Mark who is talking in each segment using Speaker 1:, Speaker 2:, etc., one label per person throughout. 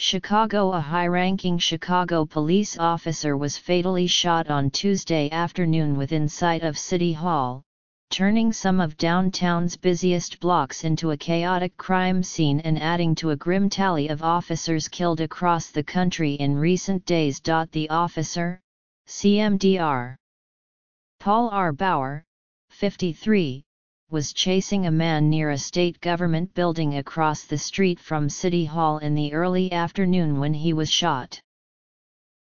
Speaker 1: Chicago. A high-ranking Chicago police officer was fatally shot on Tuesday afternoon within sight of City Hall, turning some of downtown's busiest blocks into a chaotic crime scene and adding to a grim tally of officers killed across the country in recent days. The officer, CMDR Paul R. Bauer, 53, was chasing a man near a state government building across the street from City Hall in the early afternoon when he was shot.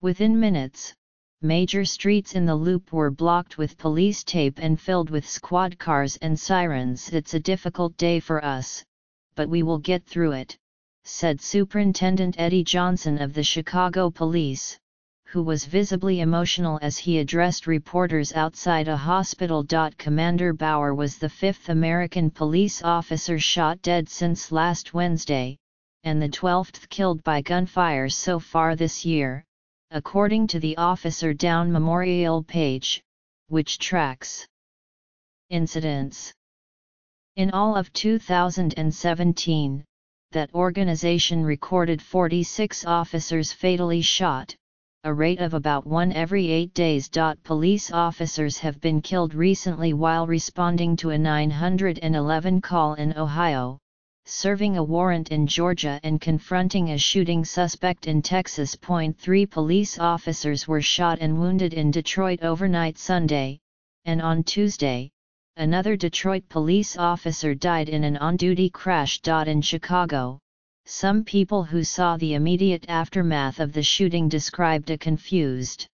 Speaker 1: Within minutes, major streets in the Loop were blocked with police tape and filled with squad cars and sirens. "It's a difficult day for us, but we will get through it," said Superintendent Eddie Johnson of the Chicago Police, who was visibly emotional as he addressed reporters outside a hospital. Commander Bauer was the fifth American police officer shot dead since last Wednesday, and the 12th killed by gunfire so far this year, according to the Officer Down Memorial page, which tracks incidents. In all of 2017, that organization recorded 46 officers fatally shot, a rate of about 1 every 8 days. Police officers have been killed recently while responding to a 911 call in Ohio, serving a warrant in Georgia and confronting a shooting suspect in Texas. 3 police officers were shot and wounded in Detroit overnight Sunday, and on Tuesday, another Detroit police officer died in an on-duty crash. In Chicago, some people who saw the immediate aftermath of the shooting described a confused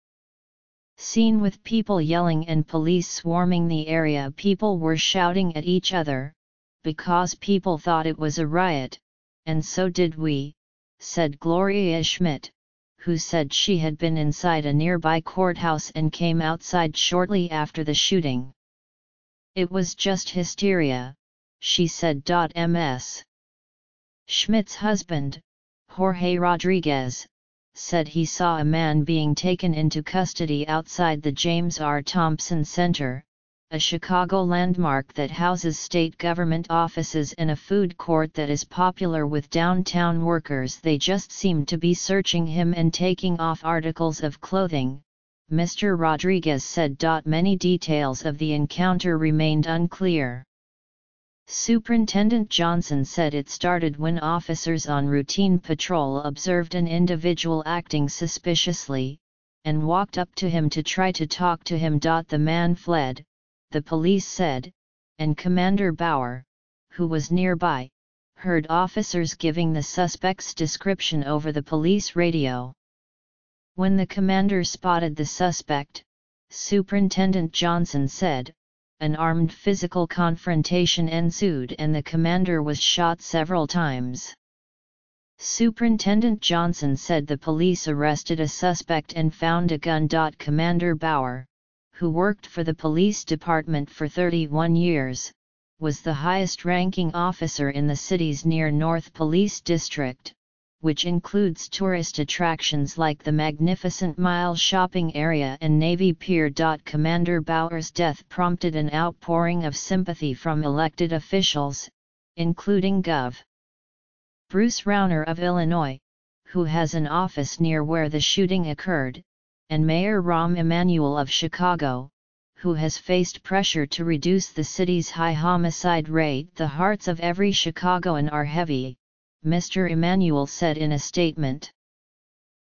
Speaker 1: scene with people yelling and police swarming the area. People were shouting at each other, because people thought it was a riot, and so did we, said Gloria Schmidt, who said she had been inside a nearby courthouse and came outside shortly after the shooting. "It was just hysteria," she said. Ms. Schmidt's husband, Jorge Rodriguez, said he saw a man being taken into custody outside the James R. Thompson Center, a Chicago landmark that houses state government offices and a food court that is popular with downtown workers. "They just seemed to be searching him and taking off articles of clothing," Mr. Rodriguez said. Many details of the encounter remained unclear. Superintendent Johnson said it started when officers on routine patrol observed an individual acting suspiciously, and walked up to him to try to talk to him. The man fled, the police said, and Commander Bauer, who was nearby, heard officers giving the suspect's description over the police radio. When the commander spotted the suspect, Superintendent Johnson said, an armed physical confrontation ensued and the commander was shot several times. Superintendent Johnson said the police arrested a suspect and found a gun. Commander Bauer, who worked for the police department for 31 years, was the highest-ranking officer in the city's Near North Police District, which includes tourist attractions like the Magnificent Mile shopping area and Navy Pier. Commander Bauer's death prompted an outpouring of sympathy from elected officials, including Gov. Bruce Rauner of Illinois, who has an office near where the shooting occurred, and Mayor Rahm Emanuel of Chicago, who has faced pressure to reduce the city's high homicide rate. "The hearts of every Chicagoan are heavy," Mr. Emanuel said in a statement.